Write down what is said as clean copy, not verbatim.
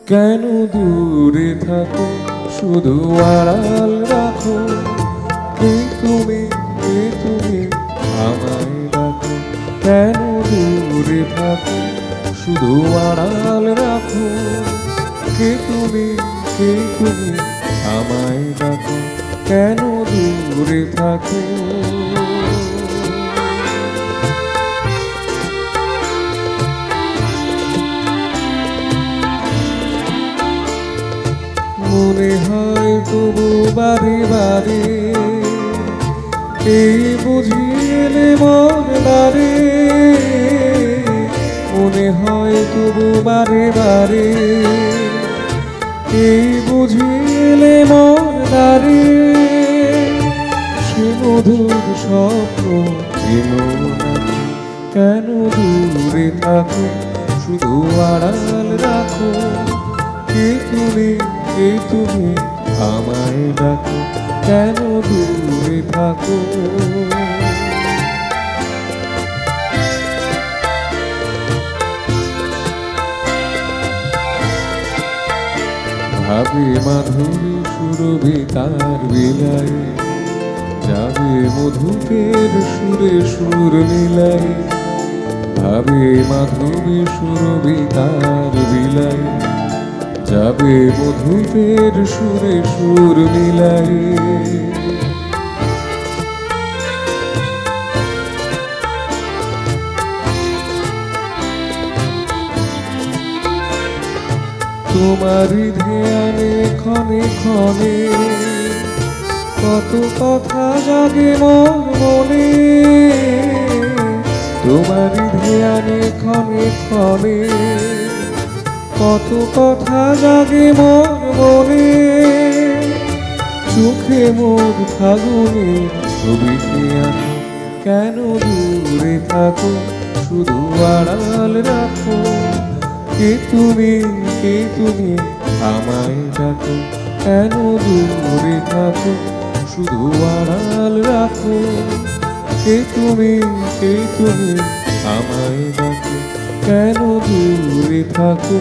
কেন দূরে থাকো, শুধু আড়াল রাখো। কে তুমি, কে তুমি, আমায় ডাকো। কেন দূরে থাকো, শুধু আড়াল রাখো। কে তুমি, কে তুমি, আমায় ডাকো। কেন দূরে থাকো। মনে হয় তবু বারে বারে, এই বুঝিলে মন বারে। মনে হয় তবু বারে বারে, এই বুঝিলে মন বারে। সে মধুর স্বপ্ন এলো নাকি। কেন দূরে থাকো, শুধু আড়াল রাখো। কে তুমি, কে তুমি, আমায় ডাকো। কেন দূরে থাকো। ভাবে মাধুরী সুরভি তার বিলায়, যাবে মধুকের সুরে সুর মিলাই। ভাবে মাধুরী সুরভি তার বিলায়, যাবে মধুপের সুরে সুর মিলাই। তোমারই ধ্যানে ক্ষণে ক্ষণে, কত কথা জাগে মোর মনে। তোমারই ধ্যানে ক্ষণে ক্ষণে, কত কথা জাগে মোর মনে। চোখে মোর ফাগুনের ছবিকে আঁকো। কেন দূরে থাকো, শুধু আড়াল রাখো। কে তুমি, কে তুমি, আমায় ডাকো। কেন দূরে থাকো, শুধু আড়াল রাখো। কে তুমি, কে তুমি, আমায় ডাকো। কেন দূরে থাকো।